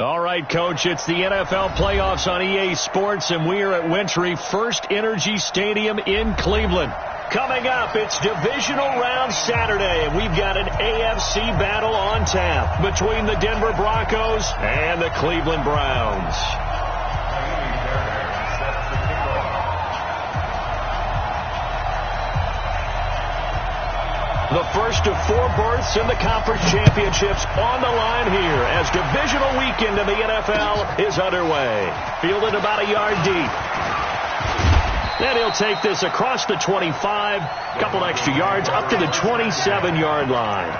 All right, Coach, it's the NFL playoffs on EA Sports, and we are at Wintry First Energy Stadium in Cleveland. Coming up, it's divisional round Saturday, and we've got an AFC battle on tap between the Denver Broncos and the Cleveland Browns. The first of 4 berths in the conference championships on the line here as divisional weekend in the NFL is underway. Fielded about a yard deep. Then he'll take this across the 25, a couple extra yards up to the 27-yard line.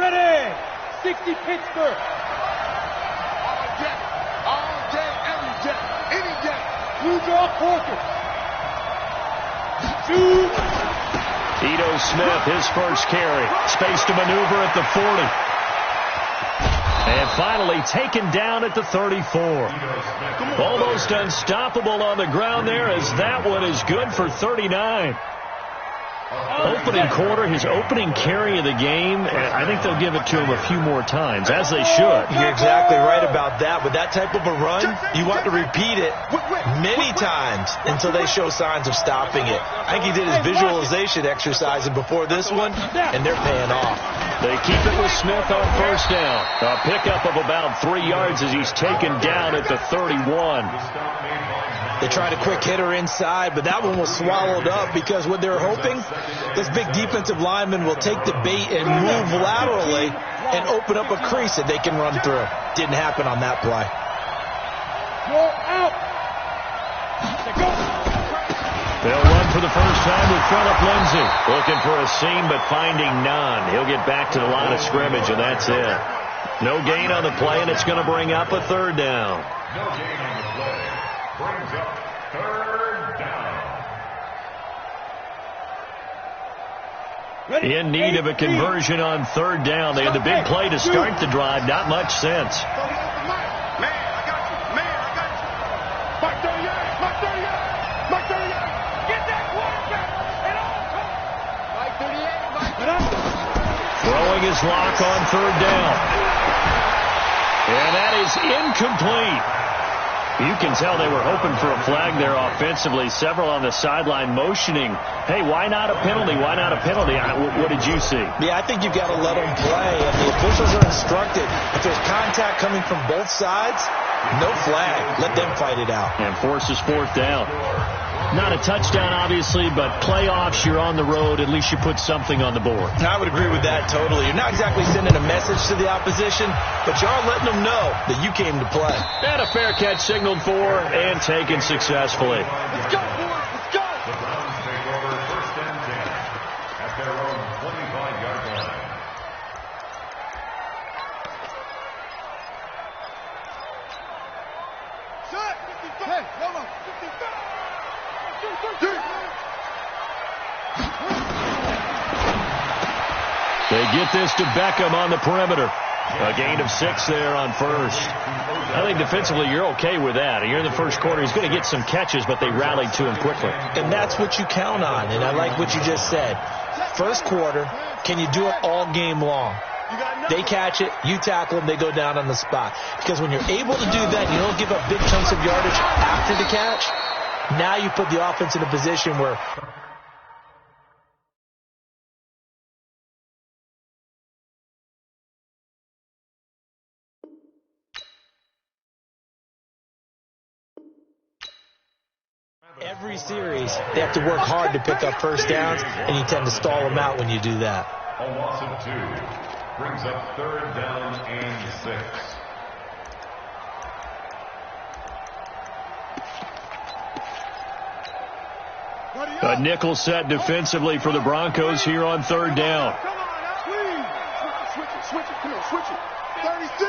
Ready! 60 Pittsburgh. All day, every day, any day. Blue draw Porter. Ito Smith, his first carry. Space to maneuver at the 40. And finally taken down at the 34. Almost unstoppable on the ground there as that one is good for 39. Opening quarter, his opening carry of the game, I think they'll give it to him a few more times, as they should. You're exactly right about that. With that type of a run, you want to repeat it many times until they show signs of stopping it. I think he did his visualization exercise before this one, and they're paying off. They keep it with Smith on first down. A pickup of about 3 yards as he's taken down at the 31. They tried a quick hitter inside, but that one was swallowed up because what they're hoping, this big defensive lineman will take the bait and move laterally and open up a crease that they can run through. Didn't happen on that play. Go out. They'll run for the first time with Phillip Lindsay. Looking for a seam, but finding none. He'll get back to the line of scrimmage, and that's it. No gain on the play, and it's going to bring up a third down. No gain on the play. Brings up third down. In need of a conversion on third down. They had the big play to start the drive. Not much sense. Throwing his lock on third down. And that is incomplete. You can tell they were hoping for a flag there offensively. Several on the sideline motioning, hey, why not a penalty? Why not a penalty? What did you see? Yeah, I think you've got to let them play. And the officials are instructed, if there's contact coming from both sides, no flag. Let them fight it out. And forces fourth down. Not a touchdown, obviously, but playoffs, you're on the road. At least you put something on the board. I would agree with that totally. You're not exactly sending a message to the opposition, but you are letting them know that you came to play. And a fair catch signaled for and taken successfully. Let's go, boys. Let's go. The Browns take over first and 10 at their own 25-yard line. Set. 55. Hey, come on. 55. They get this to Beckham on the perimeter. A gain of 6 there on first. I think defensively you're okay with that. You're in the first quarter. He's going to get some catches, but they rallied to him quickly. And that's what you count on. And I like what you just said. First quarter, can you do it all game long? They catch it, you tackle them, they go down on the spot. Because when you're able to do that, you don't give up big chunks of yardage after the catch. Now you put the offense in a position where every series they have to work hard to pick up first downs, and you tend to stall them out when you do that. A loss of 2 brings up third down and 6. A nickel set defensively for the Broncos here on third down. Come on, please. Switch it. Come on, switch it. 36.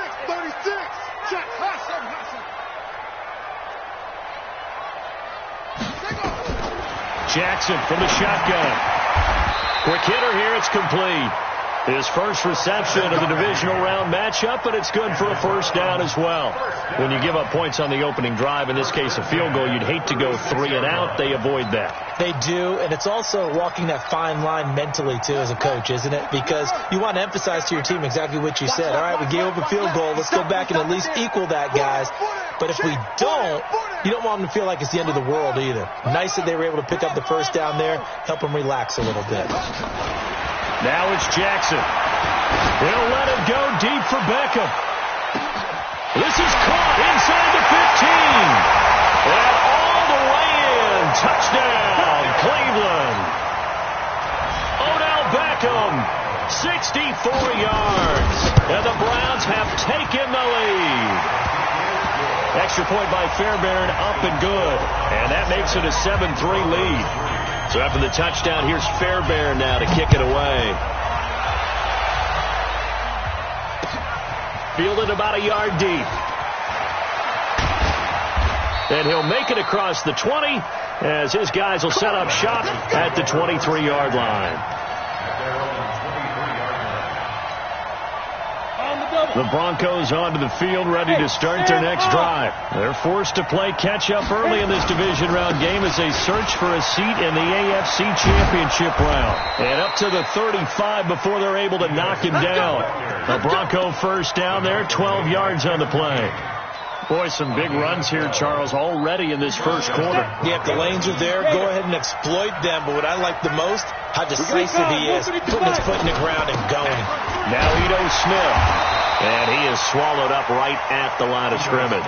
Check. High seven. Jackson from the shotgun. Quick hitter here. It's complete. His first reception of the divisional round matchup, but it's good for a first down as well. When you give up points on the opening drive, in this case a field goal, you'd hate to go 3 and out. They avoid that. They do, and it's also walking that fine line mentally, too, as a coach, isn't it? Because you want to emphasize to your team exactly what you said. All right, we gave up a field goal. Let's go back and at least equal that, guys. But if we don't, you don't want them to feel like it's the end of the world either. Nice that they were able to pick up the first down there, help them relax a little bit. Now it's Jackson. He'll let it go deep for Beckham. This is caught inside the 15. And all the way in. Touchdown, Cleveland. Odell Beckham, 64 yards. And the Browns have taken the lead. Extra point by Fairbairn, up and good. And that makes it a 7-3 lead. So after the touchdown, here's Fairbairn now to kick it away. Fielded about a yard deep. And he'll make it across the 20 as his guys will set up shop at the 23-yard line. The Broncos onto the field, ready to start their next drive. They're forced to play catch-up early in this division round game as they search for a seat in the AFC Championship round. And up to the 35 before they're able to knock him down. A Bronco first down there, 12 yards on the play. Boy, some big runs here, Charles, already in this first quarter. Yeah, if the lanes are there, go ahead and exploit them. But what I like the most, how decisive he is, putting his foot in the ground and going. Now Ito Smith. And he is swallowed up right at the line of scrimmage.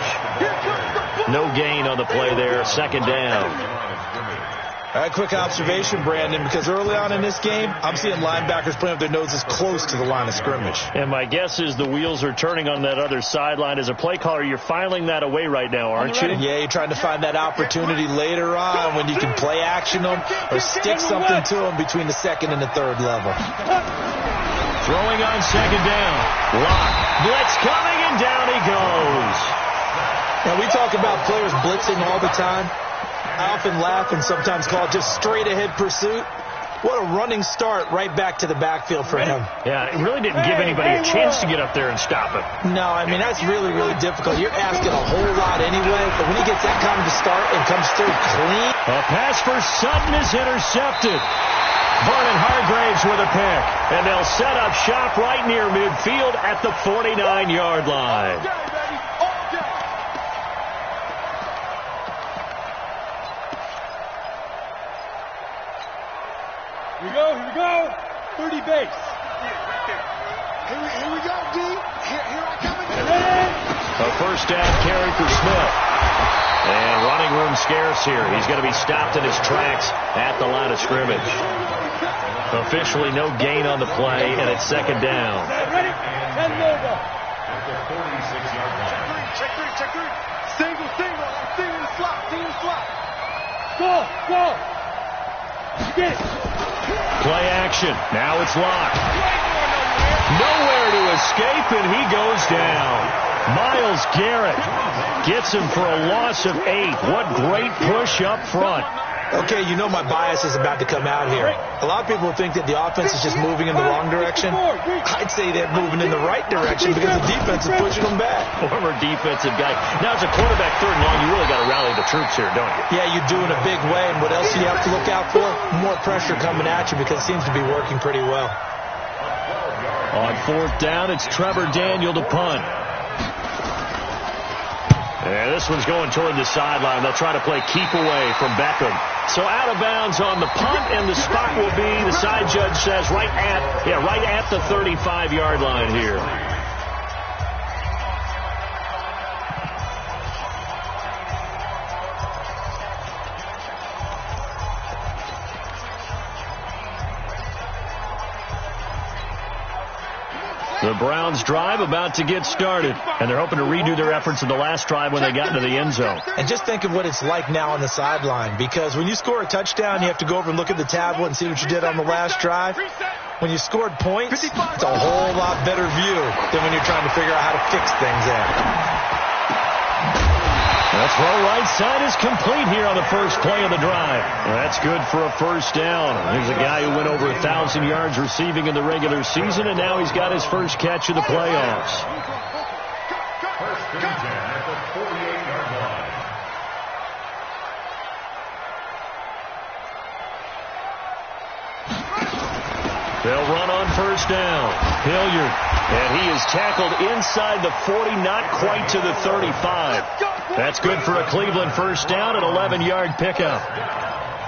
No gain on the play there. Second down. All right, quick observation, Brandon, because early on in this game, I'm seeing linebackers playing with their noses close to the line of scrimmage. And my guess is the wheels are turning on that other sideline. As a play caller, you're filing that away right now, aren't you? Yeah, you're trying to find that opportunity later on when you can play action them or stick something to them between the second and the third level. Throwing on second down. Lock. Blitz coming, and down he goes. Now, we talk about players blitzing all the time. I often laugh and sometimes call it just straight-ahead pursuit. What a running start right back to the backfield for him. Yeah, it really didn't give anybody a chance to get up there and stop it. No, I mean, that's really, really difficult. You're asking a whole lot anyway, but when he gets that kind of a start and comes through clean. A pass for Sutton is intercepted. Vernon Hargraves with a pick. And they'll set up shop right near midfield at the 49-yard line. Here we go. 30 base. Here we go, D. Here I come again. A first down carry for Smith. And running room scarce here. He's going to be stopped in his tracks at the line of scrimmage. Officially no gain on the play, and it's second down. Ready? And over. Check three. Single. Single the slot. Go. You get it. Play action. Now it's locked. Nowhere to escape, and he goes down. Myles Garrett gets him for a loss of 8. What great push up front. Okay, you know my bias is about to come out here. A lot of people think that the offense is just moving in the wrong direction. I'd say they're moving in the right direction because the defense is pushing them back. Former defensive guy. Now, as a quarterback third and long, you really got to rally the troops here, don't you? Yeah, you do in a big way. And what else do you have to look out for? More pressure coming at you because it seems to be working pretty well. On fourth down, it's Trevor Daniel to punt. And this one's going toward the sideline. They'll try to play keep away from Beckham. So out of bounds on the punt, and the spot will be, the side judge says, right at the 35-yard line here. The Browns drive about to get started, and they're hoping to redo their efforts in the last drive when they got into the end zone. And just think of what it's like now on the sideline, because when you score a touchdown, you have to go over and look at the tablet and see what you did on the last drive. When you scored points, it's a whole lot better view than when you're trying to figure out how to fix things out. The throw right side is complete here on the first play of the drive. That's good for a first down. Here's a guy who went over 1,000 yards receiving in the regular season, and now he's got his first catch of the playoffs. First and 10 at the 48-yard line. They'll run on first down. Hilliard, and he is tackled inside the 40, not quite to the 35. That's good for a Cleveland first down, an 11-yard pickup.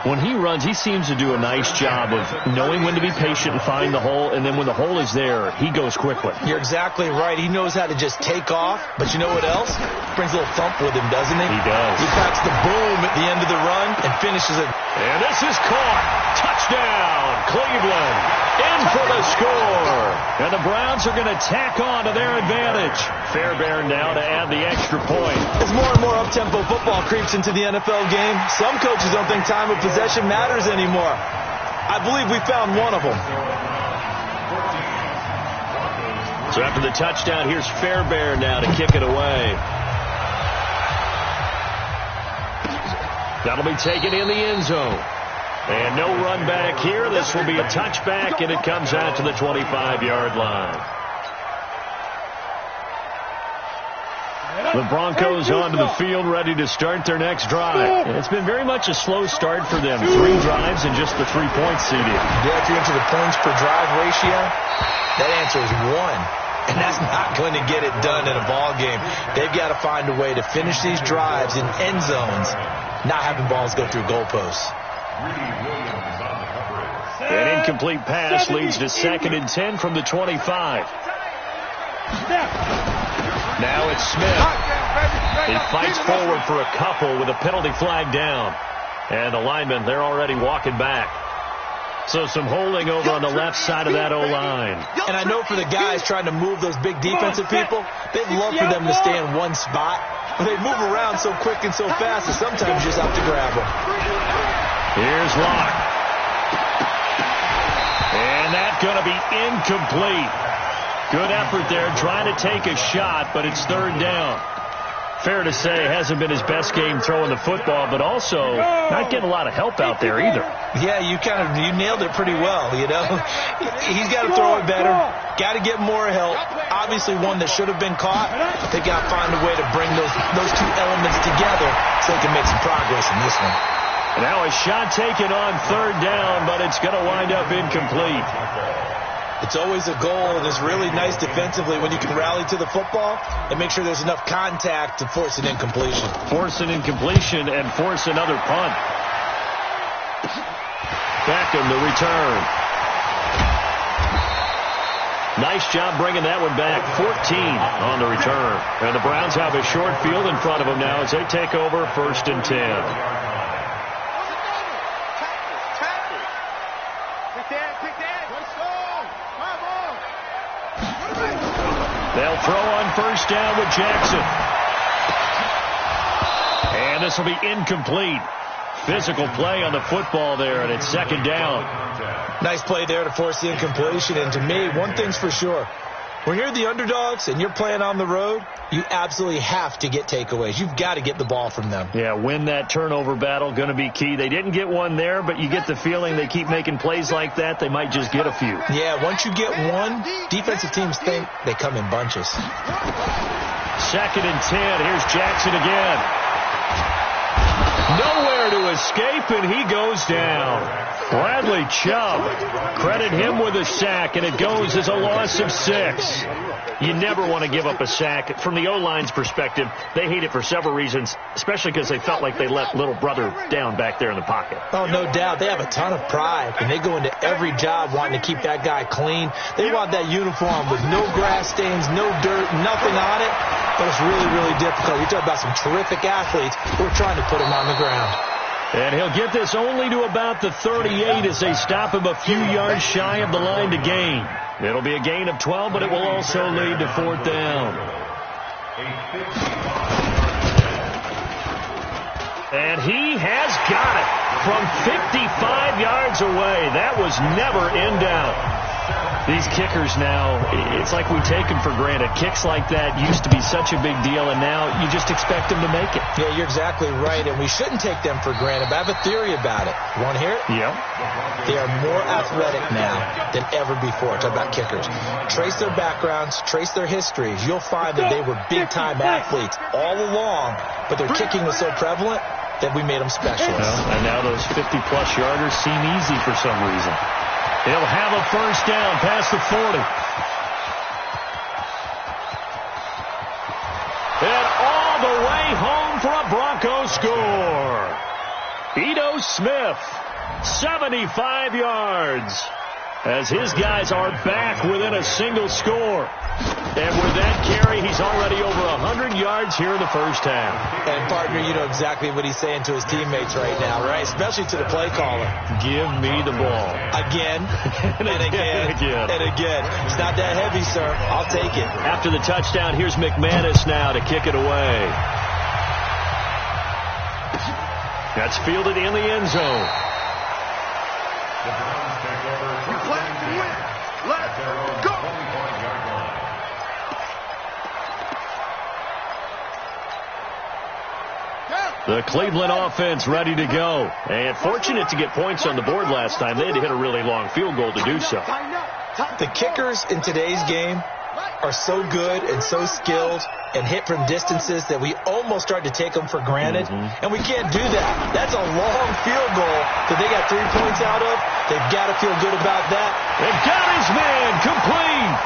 When he runs, he seems to do a nice job of knowing when to be patient and find the hole, and then when the hole is there, he goes quickly. You're exactly right. He knows how to just take off, but you know what else? Brings a little thump with him, doesn't he? He does. He packs the boom at the end of the run and finishes it. And this is caught. Touchdown, Cleveland. In for the score. And the Browns are going to tack on to their advantage. Fairbairn now to add the extra point. As more and more up-tempo football creeps into the NFL game, some coaches don't think time of possession matters anymore. I believe we found one of them. So after the touchdown, here's Fairbairn now to kick it away. That'll be taken in the end zone. And no run back here. This will be a touchback, and it comes out to the 25-yard line. The Broncos onto the field, ready to start their next drive. And it's been very much a slow start for them. 3 drives and just the 3 points seeded. Yeah, if you're into the points per drive ratio, that answer is 1. And that's not going to get it done in a ball game. They've got to find a way to finish these drives in end zones, not having balls go through goalposts. An incomplete pass leads to 2nd and 10 from the 25. Now it's Smith. He fights forward for a couple with a penalty flag down. And the linemen, they're already walking back. So some holding over on the left side of that O-line. And I know for the guys trying to move those big defensive people, they'd love for them to stay in one spot. But they move around so quick and so fast that sometimes you just have to grab them. Here's Locke. And that's going to be incomplete. Good effort there, trying to take a shot, but it's 3rd down. Fair to say, hasn't been his best game throwing the football, but also not getting a lot of help out there either. Yeah, you nailed it pretty well, you know. He's got to throw it better. Got to get more help. Obviously one that should have been caught. They got to find a way to bring those two elements together so they can make some progress in this one. Now a shot taken on 3rd down, but it's going to wind up incomplete. It's always a goal, and it's really nice defensively when you can rally to the football and make sure there's enough contact to force an incompletion. Force an incompletion and force another punt. Beckham to return. Nice job bringing that one back. 14 on the return. And the Browns have a short field in front of them now as they take over 1st and 10. They'll throw on first down with Jackson. And this will be incomplete. Physical play on the football there, and it's 2nd down. Nice play there to force the incompletion. And to me, one thing's for sure. When you're the underdogs and you're playing on the road, you absolutely have to get takeaways. You've got to get the ball from them. Yeah, win that turnover battle, going to be key. They didn't get one there, but you get the feeling they keep making plays like that, they might just get a few. Yeah, once you get one, defensive teams think they come in bunches. 2nd and 10. Here's Jackson again. Nowhere to escape, and he goes down. Bradley Chubb, credit him with a sack, and it goes as a loss of 6. You never want to give up a sack. From the O-line's perspective, they hate it for several reasons, especially because they felt like they let little brother down back there in the pocket. Oh, no doubt. They have a ton of pride, and they go into every job wanting to keep that guy clean. They want that uniform with no grass stains, no dirt, nothing on it, but it's really, really difficult. You're talking about some terrific athletes who are trying to put him on the ground. And he'll get this only to about the 38 as they stop him a few yards shy of the line to gain. It'll be a gain of 12, but it will also lead to 4th down. And he has got it from 55 yards away. That was never in doubt. These kickers now, it's like we take them for granted. Kicks like that used to be such a big deal, and now you just expect them to make it. Yeah, you're exactly right, and we shouldn't take them for granted. But I have a theory about it. You want to hear it? Yeah. They are more athletic now than ever before. Talk about kickers. Trace their backgrounds, trace their histories. You'll find that they were big-time athletes all along, but their kicking was so prevalent that we made them specialists. Well, and now those 50-plus yarders seem easy for some reason. He'll have a first down past the 40. And all the way home for a Bronco score. Ito Smith, 75 yards, as his guys are back within a single score. And with that carry, he's already over 100 yards here in the first half. And, partner, you know exactly what he's saying to his teammates right now, right? Especially to the play caller. Give me the ball. Again, and again, and again. It's not that heavy, sir. I'll take it. After the touchdown, here's McManus now to kick it away. That's fielded in the end zone. The Browns take over. Let's go. The Cleveland offense ready to go. And fortunate to get points on the board last time. They had to hit a really long field goal to do so. The kickers in today's game are so good and so skilled and hit from distances that we almost start to take them for granted. And we can't do that. That's a long field goal that they got 3 points out of. They've got to feel good about that. They've got his man complete.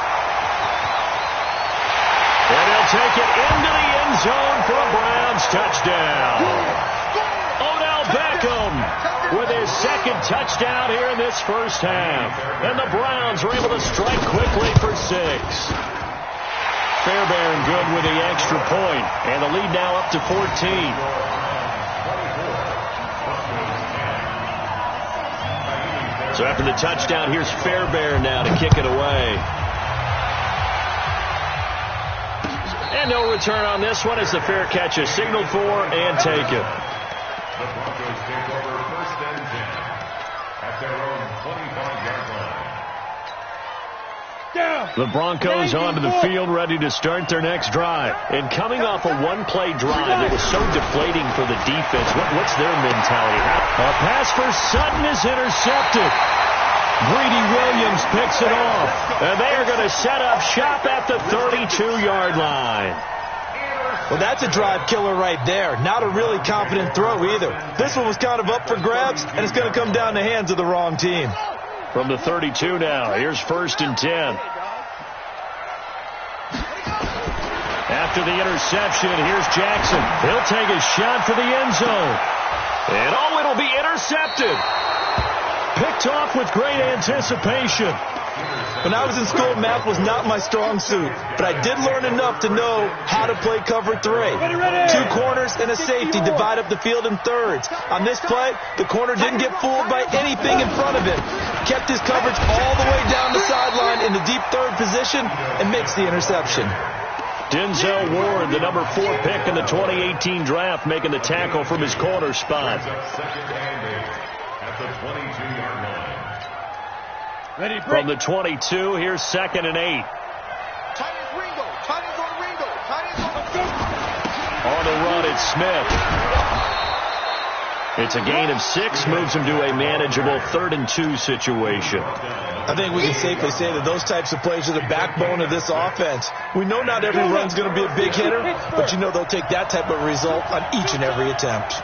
And he'll take it into the end zone for a Browns touchdown. Odell Beckham with his second touchdown here in this first half. And the Browns are able to strike quickly for 6. Fairbairn good with the extra point. And the lead now up to 14. So after the touchdown, here's Fairbairn now to kick it away. And no return on this one as the fair catch is signaled for and taken. The Broncos take over first and 10 at their own 25-yard line. The Broncos onto the field ready to start their next drive. And coming off a one-play drive that was so deflating for the defense, what's their mentality? A pass for Sutton is intercepted. Greedy Williams picks it off. And they are going to set up shop at the 32-yard line. Well, that's a drive killer right there. Not a really confident throw either. This one was kind of up for grabs, and it's going to come down the hands of the wrong team. From the 32 now, here's first and 10. After the interception, here's Jackson. He'll take a shot for the end zone. And it'll be intercepted. Picked off with great anticipation. When I was in school, math was not my strong suit, but I did learn enough to know how to play cover 3. 2 corners and a safety divide up the field in thirds. On this play, the corner didn't get fooled by anything in front of him. Kept his coverage all the way down the sideline in the deep third position and makes the interception. Denzel Ward, the number 4 pick in the 2018 draft, making the tackle from his corner spot. At the 22-yard line. From the 22, here's second and 8. Tight end Ringo. Tight end on Ringo. Tight end on the On the run, it's Smith. It's a gain of 6, moves him to a manageable 3rd and 2 situation. I think we can safely say that those types of plays are the backbone of this offense. We know not every run's going to be a big hitter, but you know they'll take that type of result on each and every attempt.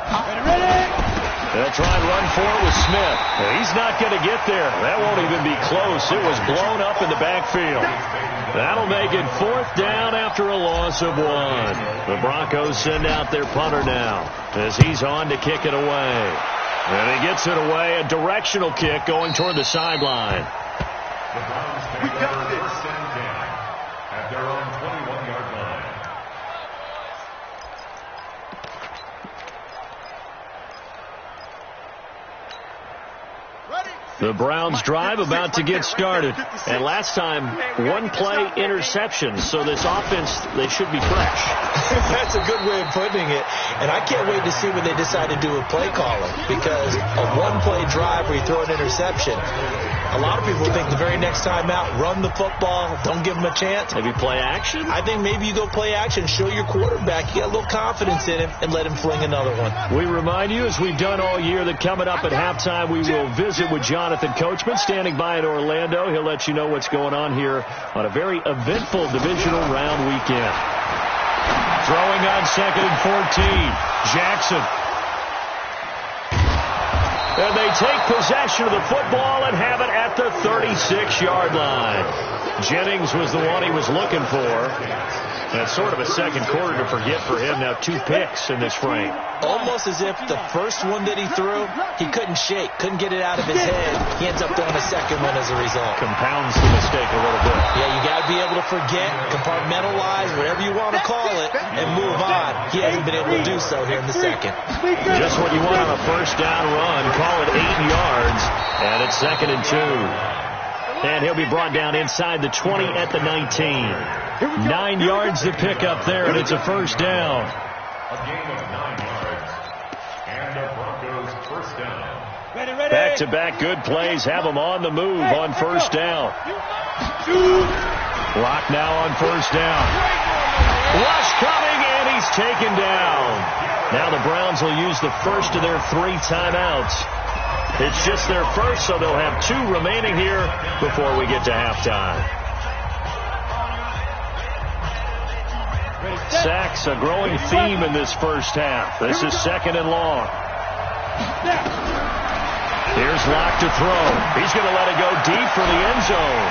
They'll try and run for it with Smith. He's not going to get there. That won't even be close. It was blown up in the backfield. That'll make it 4th down after a loss of 1. The Broncos send out their punter now as he's on to kick it away. And he gets it away, a directional kick going toward the sideline. The Browns take over first and 10 at their own 21-yard line. Ready, The Browns drive about to get started. And last time, one-play interception. So this offense, they should be fresh. That's a good way of putting it. And I can't wait to see what they decide to do with play calling. Because a one-play drive where you throw an interception, a lot of people think the very next time out, run the football, don't give them a chance. Maybe play action? I think maybe you go play action, show your quarterback you got a little confidence in him, and let him fling another one. We remind you, as we've done all year, that coming up at halftime, we will visit with Jonathan Coachman, standing by in Orlando. He'll let you know what's going on here on a very eventful divisional round weekend. Throwing on 2nd and 14. Jackson. And they take possession of the football and have it at the 36-yard line. Jennings was the one he was looking for. That's sort of a second quarter to forget for him. Now 2 picks in this frame. Almost as if the first one that he threw, he couldn't shake, couldn't get it out of his head. He ends up throwing a second one as a result. Compounds the mistake a little bit. Yeah, you got to be able to forget, compartmentalize, whatever you want to call it, and move on. He hasn't been able to do so here in the second. Just what you want on a first down run. Call it 8 yards, and it's 2nd and 2. And he'll be brought down inside the 20 at the 19. 9 yards to pick up there, and it's a first down. A gain of 9 yards. And the Broncos first down. Ready. Back-to-back good plays have them on the move on first down. Lock now on first down. Rush coming, and he's taken down. Now the Browns will use the first of their 3 timeouts. It's just their first, so they'll have 2 remaining here before we get to halftime. Sacks, a growing theme in this first half. This is 2nd and long. Here's Locke to throw. He's going to let it go deep for the end zone.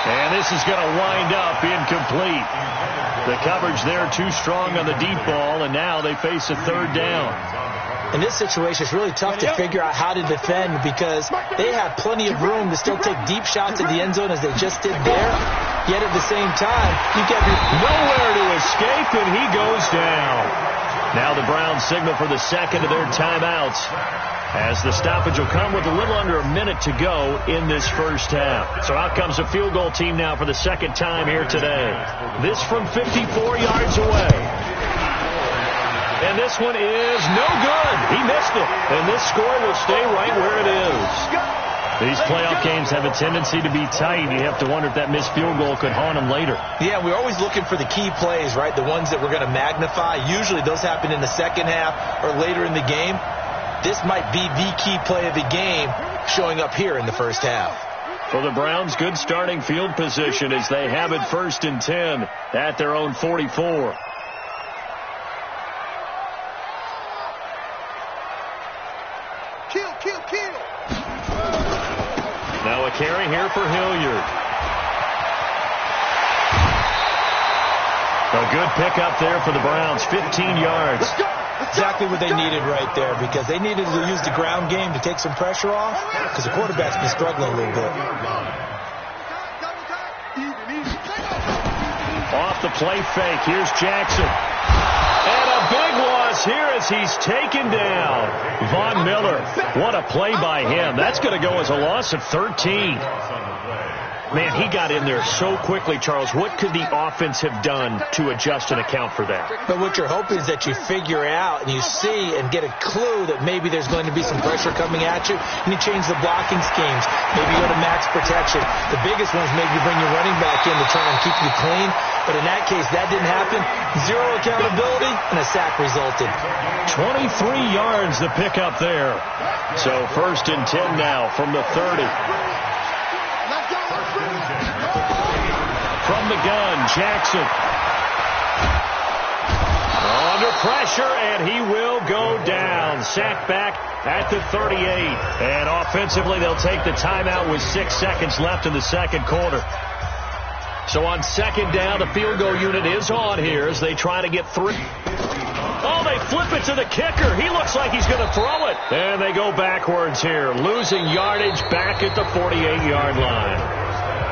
And this is going to wind up incomplete. The coverage there too strong on the deep ball, and now they face a 3rd down. In this situation, it's really tough to figure out how to defend because they have plenty of room to still take deep shots at the end zone as they just did there. Yet at the same time, you get nowhere to escape, and he goes down. Now the Browns signal for the second of their timeouts, as the stoppage will come with a little under a minute to go in this first half. So out comes a field goal team now for the second time here today. This from 54 yards away. And this one is no good. He missed it. And this score will stay right where it is. These playoff games have a tendency to be tight. You have to wonder if that missed field goal could haunt them later. Yeah, we're always looking for the key plays, right? The ones that we're going to magnify. Usually those happen in the second half or later in the game. This might be the key play of the game showing up here in the first half. For the Browns, good starting field position as they have it 1st and 10 at their own 44. Kill. Now a carry here for Hilliard. A good pickup there for the Browns, 15 yards. Exactly what they needed right there because they needed to use the ground game to take some pressure off because the quarterback's been struggling a little bit. Off the play fake, here's Jackson. And a big loss here as he's taken down. Von Miller, what a play by him. That's going to go as a loss of 13. Man, he got in there so quickly, Charles. What could the offense have done to adjust and account for that? But what you're hoping is that you figure out and you see and get a clue that maybe there's going to be some pressure coming at you, and you change the blocking schemes. Maybe you go to max protection. The biggest one is maybe you bring your running back in to try and keep you clean. But in that case, that didn't happen. 0 accountability, and a sack resulted. 23 yards to pick up there. So 1st and 10 now from the 30. From the gun, Jackson. Under pressure, and he will go down. Sacked back at the 38. And offensively, they'll take the timeout with 6 seconds left in the second quarter. So on 2nd down, the field goal unit is on here as they try to get 3. Oh, they flip it to the kicker. He looks like he's going to throw it. And they go backwards here, losing yardage back at the 48-yard line.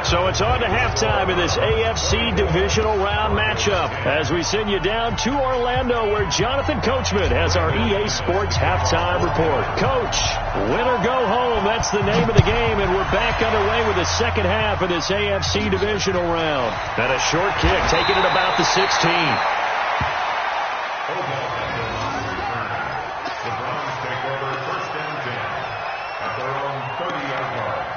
So it's on to halftime in this AFC divisional round matchup as we send you down to Orlando where Jonathan Coachman has our EA Sports halftime report. Coach, win or go home, that's the name of the game, and we're back underway with the second half of this AFC divisional round. And a short kick taken at about the 16. The Browns take over first and 10 at their own 30-yard line.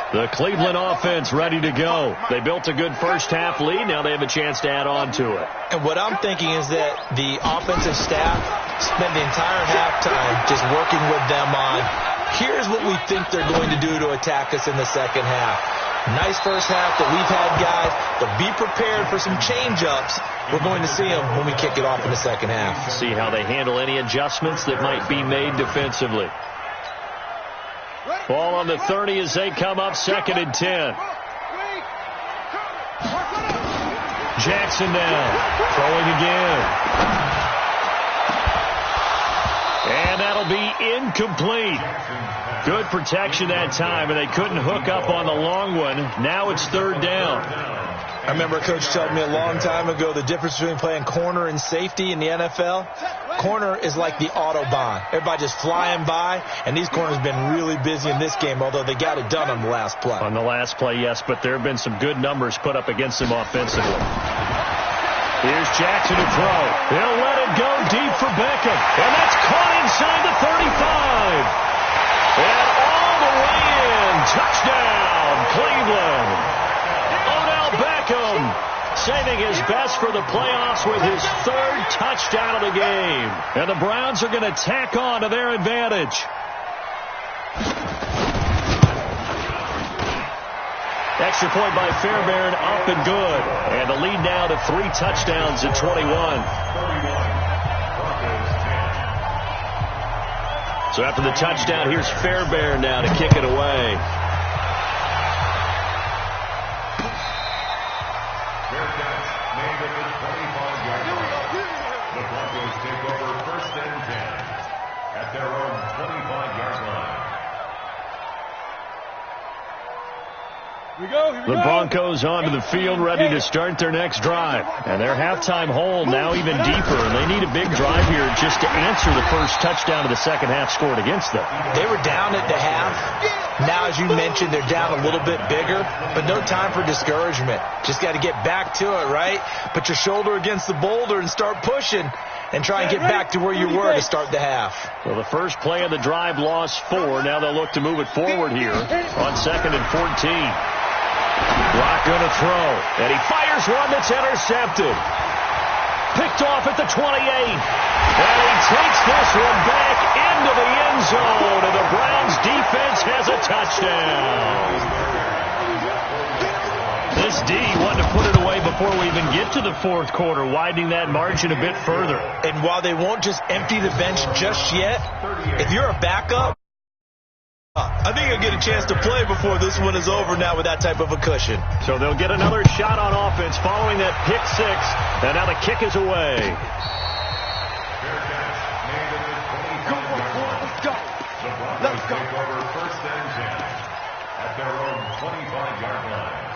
The Cleveland offense ready to go. They built a good first half lead. Now they have a chance to add on to it. And what I'm thinking is that the offensive staff spent the entire halftime just working with them on, here's what we think they're going to do to attack us in the second half. Nice first half that we've had, guys, but be prepared for some change-ups. We're going to see them when we kick it off in the second half. See how they handle any adjustments that might be made defensively. Ball on the 30 as they come up, 2nd and 10. Jackson now, throwing again. And that'll be incomplete. Good protection that time, and they couldn't hook up on the long one. Now it's 3rd down. I remember a coach told me a long time ago the difference between playing corner and safety in the NFL. Corner is like the Autobahn. Everybody just flying by, and these corners have been really busy in this game, although they got it done on the last play. On the last play, yes, but there have been some good numbers put up against them offensively. Here's Jackson to throw. He'll let it go deep for Beckham, and that's caught inside the 35. And all the way in. Touchdown, Cleveland. Odell Beckham saving his best for the playoffs with his 3rd touchdown of the game. And the Browns are going to tack on to their advantage. Extra point by Fairbairn, up and good. And the lead now to 3 touchdowns at 21. So after the touchdown, here's Fairbairn now to kick it away. The Broncos take over first and 10 at their own 25-yard line. The Broncos onto the field ready to start their next drive. And their halftime hole now even deeper. And they need a big drive here just to answer the first touchdown of the second half scored against them. They were down at the half. Now, as you mentioned, they're down a little bit bigger, but no time for discouragement. Just got to get back to it, right? Put your shoulder against the boulder and start pushing and try and get back to where you were to start the half. Well, the first play of the drive lost 4. Now they'll look to move it forward here on 2nd and 14. Rock going to throw, and he fires one that's intercepted. Picked off at the 28. And he takes this one back into the end zone, and the Browns defense has a touchdown. This D wanted to put it away before we even get to the 4th quarter, widening that margin a bit further. And while they won't just empty the bench just yet, if you're a backup, I think you'll get a chance to play before this one is over now with that type of a cushion. So they'll get another shot on offense following that pick 6, and now the kick is away. Let's go. Take over first and 10 at their own 25-yard line.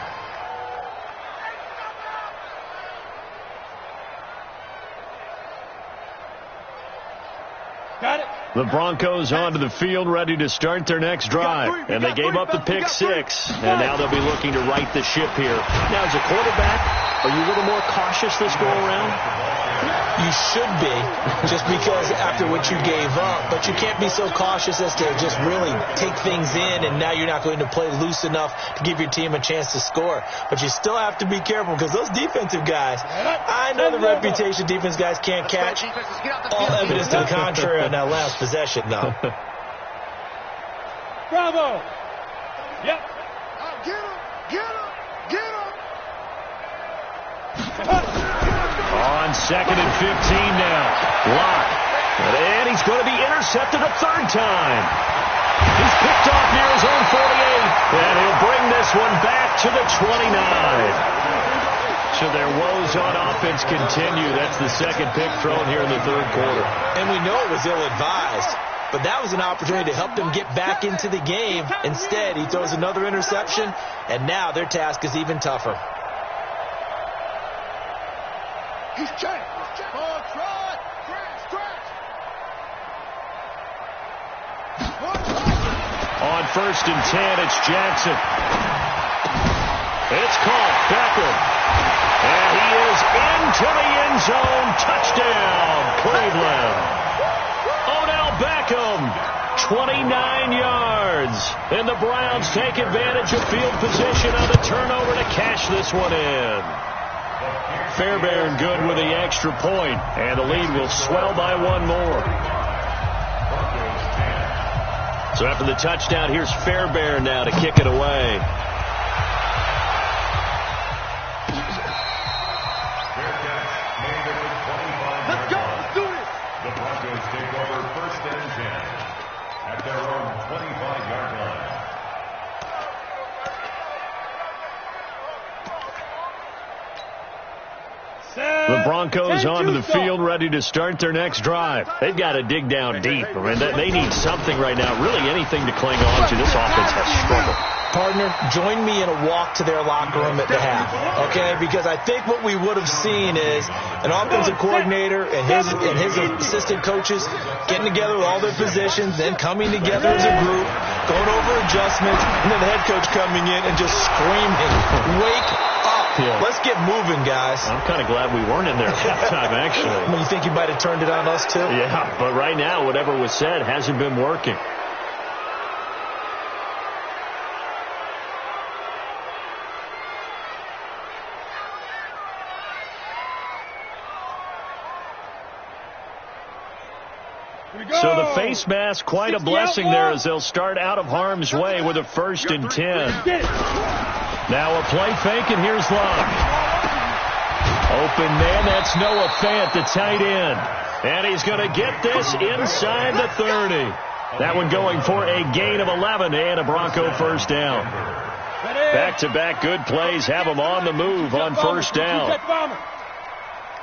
Got it. The Broncos onto the field ready to start their next drive. And they gave up the pick 6, and now they'll be looking to right the ship here. Now, as a quarterback, are you a little more cautious this go around? You should be, just because after what you gave up. But you can't be so cautious as to just really take things in, and now you're not going to play loose enough to give your team a chance to score. But you still have to be careful because those defensive guys, I know the reputation defense guys can't catch. All evidence to the contrary on that last possession, though. Bravo. Yep. Get him. Get him. Get him. On 2nd and 15 now. Lock. And he's going to be intercepted a 3rd time. He's picked off near his own 48. And he'll bring this one back to the 29. So their woes on offense continue. That's the 2nd pick thrown here in the 3rd quarter. And we know it was ill-advised. but that was an opportunity to help them get back into the game. Instead, he throws another interception, and now their task is even tougher. He's checked. On 1st and 10, it's Jackson. It's caught. Beckham. And he is into the end zone. Touchdown, Cleveland. Odell Beckham, 29 yards. And the Browns take advantage of field position on the turnover to cash this one in. Fairbairn good with the extra point, and the lead will swell by one more. So after the touchdown, here's Fairbairn now to kick it away. Let's go. Let's do it. The Broncos take over 1st and 10 at their own 25-yard line. The Broncos onto the field ready to start their next drive. They've got to dig down deep. I mean, they need something right now, really anything to cling on to. This offense has struggled. Partner, join me in a walk to their locker room at the half, okay? Because I think what we would have seen is an offensive coordinator and his assistant coaches getting together with all their positions, then coming together as a group, going over adjustments, and then the head coach coming in and just screaming, "Wake up. Yeah. Let's get moving, guys." I'm kind of glad we weren't in there at halftime, actually. I mean, you think you might have turned it on us, too? Yeah, but right now, whatever was said hasn't been working. So the face mask, quite a blessing there as they'll start out of harm's way with a 1st and 10. Now a play fake, and here's Locke. Open man, that's Noah Fant, the tight end. And he's going to get this inside the 30. That one going for a gain of 11 and a Bronco 1st down. Back-to-back good plays have them on the move on 1st down.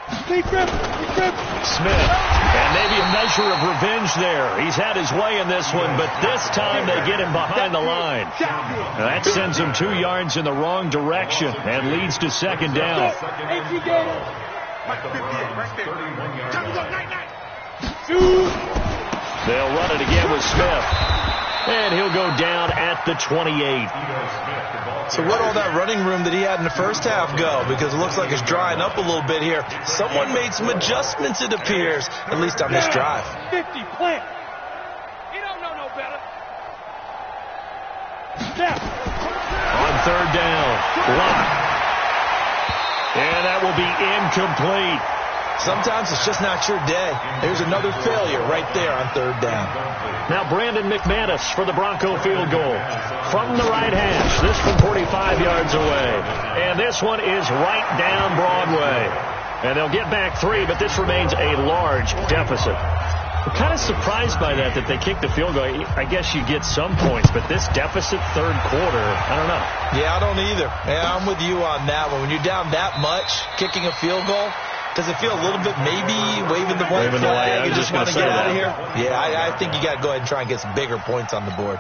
Smith, and maybe a measure of revenge there. He's had his way in this one, but this time they get him behind the line. Now that sends him 2 yards in the wrong direction and leads to 2nd down. They'll run it again with Smith, and he'll go down at the 28. So where'd all that running room that he had in the first half go? Because it looks like it's drying up a little bit here. Someone made some adjustments, it appears, at least on this drive. 50 plant. You don't know no better. On 3rd down, Locke. And that will be incomplete. Sometimes it's just not your day. There's another failure right there on 3rd down. Now Brandon McManus for the Bronco field goal. From the right hash, this from 45 yards away. And this one is right down Broadway. And they'll get back 3, but this remains a large deficit. I'm kind of surprised by that they kicked the field goal. I guess you get some points, but this deficit 3rd quarter, I don't know. Yeah, I don't either. Yeah, I'm with you on that one. When you're down that much, kicking a field goal, does it feel a little bit maybe waving the white flag and just want to get out of here? Yeah, I think you got to go ahead and try and get some bigger points on the board.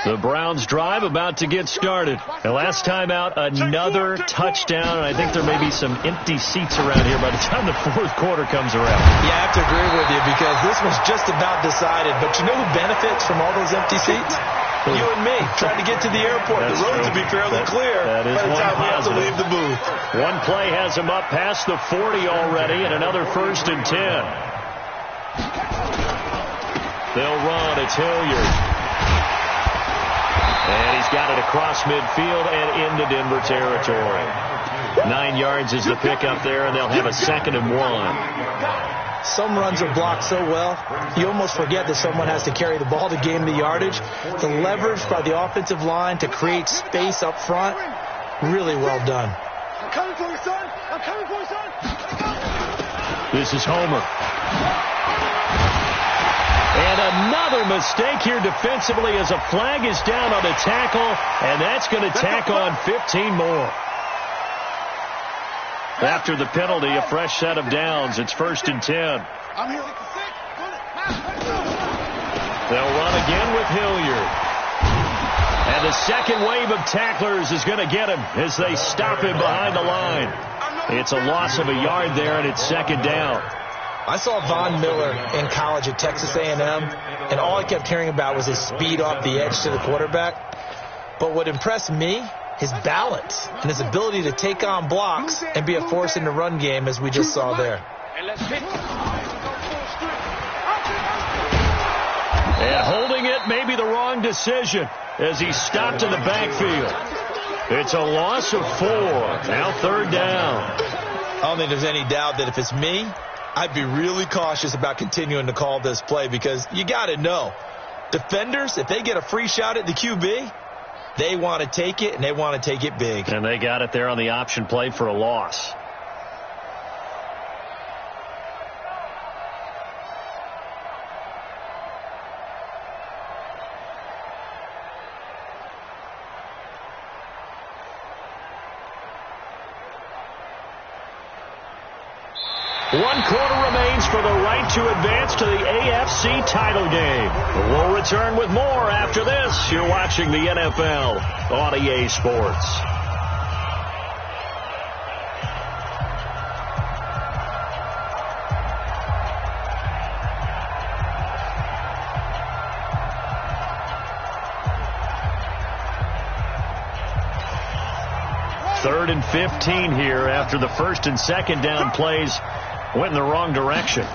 The Browns drive about to get started. And last time out, another touchdown. And I think there may be some empty seats around here by the time the 4th quarter comes around. Yeah, I have to agree with you because this was just about decided. But you know who benefits from all those empty seats? You and me, trying to get to the airport. The roads will be fairly clear by the time we have to leave the booth. One play has him up past the 40 already, and another 1st and 10. They'll run. It's Hilliard. And he's got it across midfield and into Denver territory. 9 yards is the pickup there, and they'll have a 2nd and 1. Some runs are blocked so well, you almost forget that someone has to carry the ball to gain the yardage. The leverage by the offensive line to create space up front, really well done. I'm coming for you, son. I'm coming for you, son. This is Homer. And another mistake here defensively as a flag is down on the tackle, and that's going to tack on 15 more. After the penalty, a fresh set of downs. It's 1st and 10. I'm here. They'll run again with Hilliard. And the second wave of tacklers is going to get him as they stop him behind the line. It's a loss of a yard there, and it's 2nd down. I saw Von Miller in college at Texas A&M, and all I kept hearing about was his speed off the edge to the quarterback. But what impressed me, his balance and his ability to take on blocks and be a force in the run game, as we just saw there. And holding it may be the wrong decision as he stopped in the backfield. It's a loss of 4. Now 3rd down. I don't think there's any doubt that if it's me, I'd be really cautious about continuing to call this play, because you got to know, defenders, if they get a free shot at the QB, they want to take it, and they want to take it big. And they got it there on the option play for a loss. One quarter remains for the right to advance to the AFC title game. We'll return with more after this. You're watching the NFL on EA Sports. Third and 15 here after the 1st and 2nd down plays went in the wrong direction.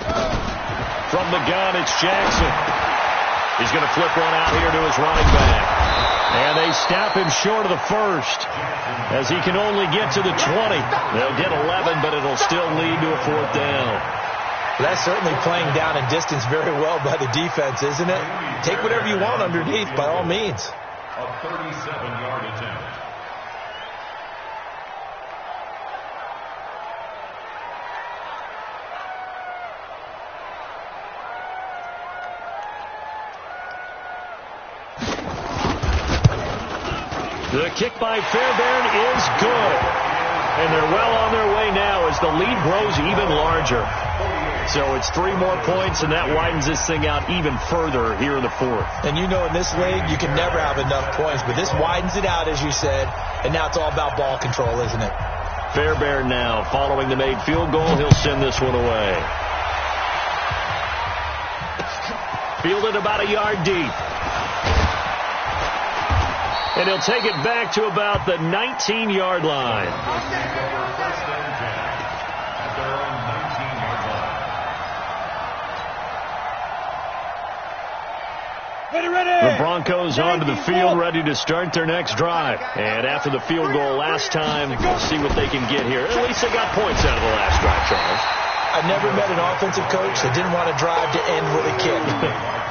From the gun, it's Jackson. He's going to flip one out here to his running back. And they stop him short of the 1st as he can only get to the 20. They'll get 11, but it'll still lead to a 4th down. Well, that's certainly playing down in distance very well by the defense, isn't it? Take whatever you want underneath, by all means. A 37-yard attempt. The kick by Fairbairn is good. And they're well on their way now as the lead grows even larger. So it's 3 more points, and that widens this thing out even further here in the 4th. And you know, in this league, you can never have enough points, but this widens it out, as you said, and now it's all about ball control, isn't it? Fairbairn now, following the made field goal, he'll send this one away. Fielded about a yard deep. And he'll take it back to about the 19-yard line. The Broncos onto the field, ready to start their next drive. And after the field goal last time, we'll see what they can get here. At least they got points out of the last drive, Charles. I've never met an offensive coach that didn't want to drive to end with a kick.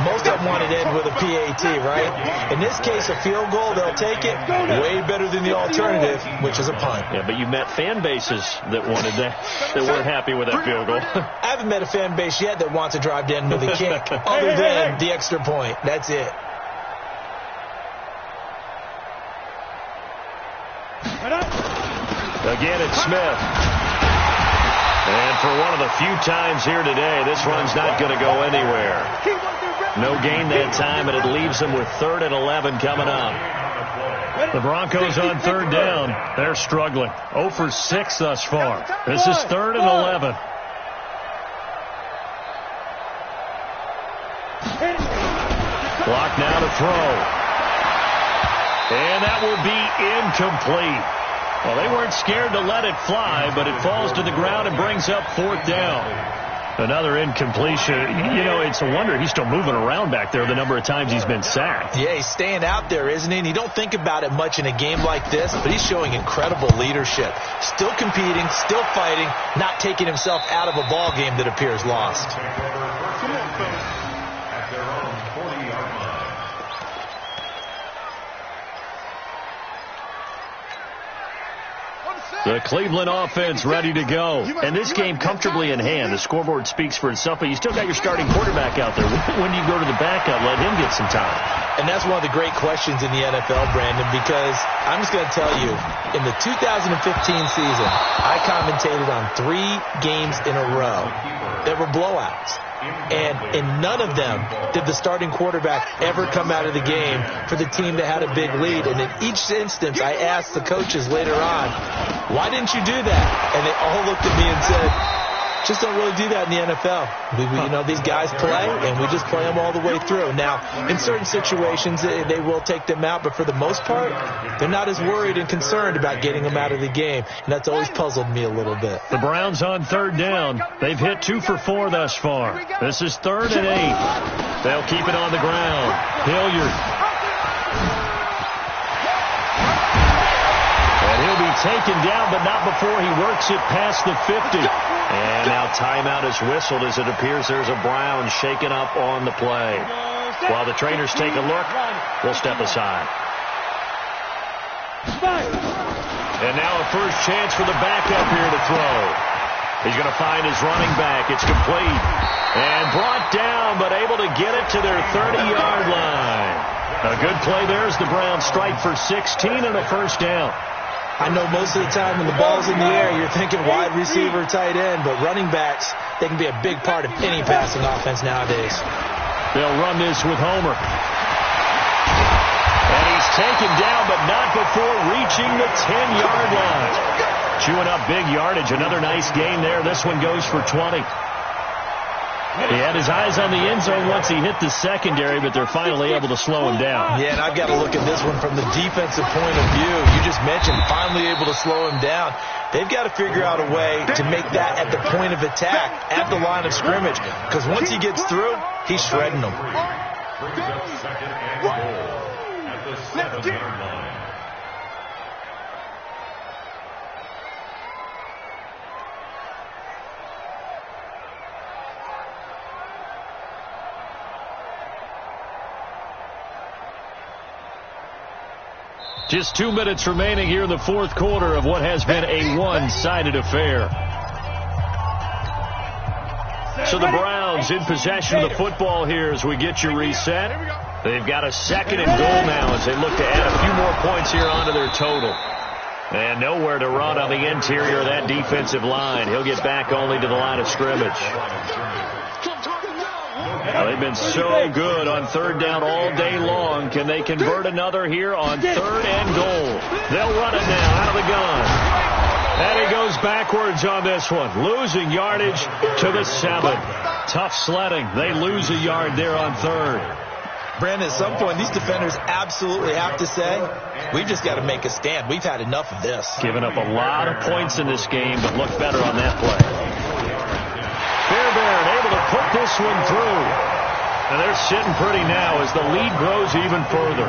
Most of them wanted to end with a PAT, right? In this case, a field goal, they'll take it. Way better than the alternative, which is a punt. Yeah, but you met fan bases that wanted that weren't happy with that field goal. I haven't met a fan base yet that wants to drive to end with a kick, other than the extra point. That's it. Again, it's Smith. And for one of the few times here today, this run's not going to go anywhere. No gain that time, and it leaves them with 3rd and 11 coming up. The Broncos on 3rd down. They're struggling. 0 for 6 thus far. This is 3rd and 11. Clock now to throw. And that will be incomplete. Well, they weren't scared to let it fly, but it falls to the ground and brings up 4th down. Another incompletion. You know, it's a wonder he's still moving around back there the number of times he's been sacked. Yeah, he's staying out there, isn't he? And you don't think about it much in a game like this, but he's showing incredible leadership. Still competing, still fighting, not taking himself out of a ball game that appears lost. At their own 40-yard line. The Cleveland offense ready to go. And this game comfortably in hand. The scoreboard speaks for itself, but you still got your starting quarterback out there. When do you go to the backup? Let him get some time. And that's one of the great questions in the NFL, Brandon, because I'm just going to tell you, in the 2015 season, I commentated on 3 games in a row that were blowouts. And in none of them did the starting quarterback ever come out of the game for the team that had a big lead. And in each instance, I asked the coaches later on, why didn't you do that? And they all looked at me and said, just don't really do that in the NFL. These guys play, and we just play them all the way through. Now, in certain situations, they will take them out, but for the most part, they're not as worried and concerned about getting them out of the game, and that's always puzzled me a little bit. The Browns on 3rd down. They've hit 2 for 4 thus far. This is 3rd and 8. They'll keep it on the ground. Hilliard. And he'll be taken down, but not before he works it past the 50. And now timeout is whistled as it appears there's a Brown shaken up on the play. While the trainers take a look, we'll step aside. And now a first chance for the backup here to throw. He's going to find his running back. It's complete. And brought down, but able to get it to their 30-yard line. A good play there as the Browns strike for 16 and a first down. I know most of the time when the ball's in the air, you're thinking wide receiver, tight end, but running backs, they can be a big part of any passing offense nowadays. They'll run this with Homer. And he's taken down, but not before reaching the 10-yard line. Chewing up big yardage. Another nice gain there. This one goes for 20. He had his eyes on the end zone once he hit the secondary, but they're finally able to slow him down. Yeah, and I've got to look at this one from the defensive point of view. You just mentioned finally able to slow him down. They've got to figure out a way to make that at the point of attack, at the line of scrimmage, because once he gets through, he's shredding them. Brings up 2nd and goal at the 7-yard line. Just 2 minutes remaining here in the 4th quarter of what has been a one-sided affair. So the Browns in possession of the football here as we get you reset. They've got a 2nd and goal now as they look to add a few more points here onto their total. And nowhere to run on the interior of that defensive line. He'll get back only to the line of scrimmage. Now, they've been so good on 3rd down all day long. Can they convert another here on 3rd and goal? They'll run it now out of the gun. And he goes backwards on this one, losing yardage to the 7. Tough sledding. They lose a yard there on 3rd. Brandon, at some point, these defenders absolutely have to say, we've just got to make a stand. We've had enough of this. Giving up a lot of points in this game, but look better on that play. Fairbairn able to put this one through. And they're sitting pretty now as the lead grows even further.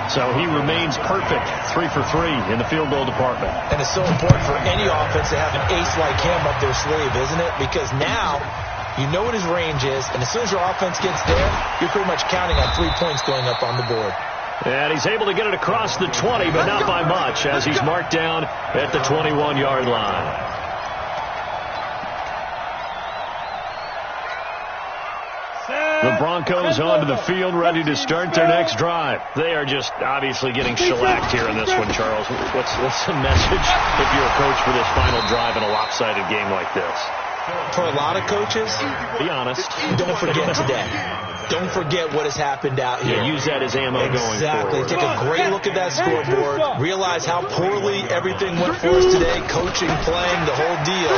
So he remains perfect, 3 for 3 in the field goal department. And it's so important for any offense to have an ace like him up their sleeve, isn't it? Because now you know what his range is, and as soon as your offense gets there, you're pretty much counting on 3 points going up on the board. And he's able to get it across the 20, but not by much, as he's marked down at the 21-yard line. The Broncos onto the field, ready to start their next drive. They are just obviously getting shellacked here in this one, Charles. What's the message if you're a coach for this final drive in a lopsided game like this? For a lot of coaches, be honest, don't forget today. Don't forget what has happened out here. Yeah, use that as ammo going forward. Exactly. Take a great look at that scoreboard. Realize how poorly everything went for us today, coaching, playing, the whole deal.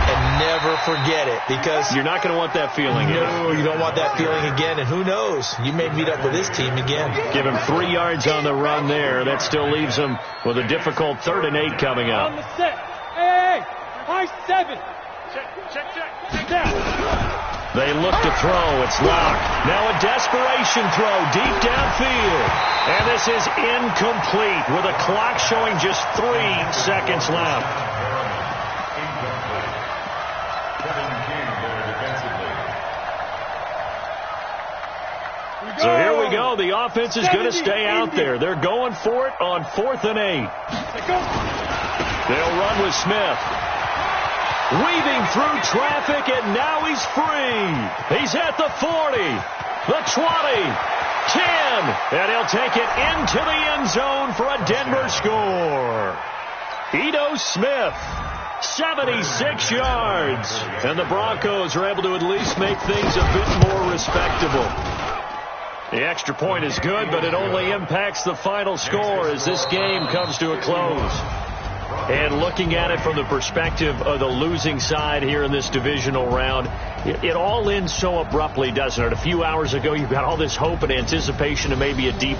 And never forget it, because you're not going to want that feeling. No, you don't want that feeling again. And who knows? You may meet up with this team again. Give him 3 yards on the run there. That still leaves him with a difficult 3rd and 8 coming up. On the set. Hey, high 7. Check. They look to throw. It's locked. Now a desperation throw deep downfield. And this is incomplete with a clock showing just 3 seconds left. So here we go. The offense is going to stay out there. They're going for it on 4th and 8. They'll run with Smith. Weaving through traffic, and now he's free. He's at the 40, the 20, 10, and he'll take it into the end zone for a Denver score. Ito Smith, 76 yards. And the Broncos are able to at least make things a bit more respectable. The extra point is good, but it only impacts the final score as this game comes to a close. And looking at it from the perspective of the losing side here in this divisional round, it all ends so abruptly, doesn't it? A few hours ago, you've got all this hope and anticipation of maybe a deep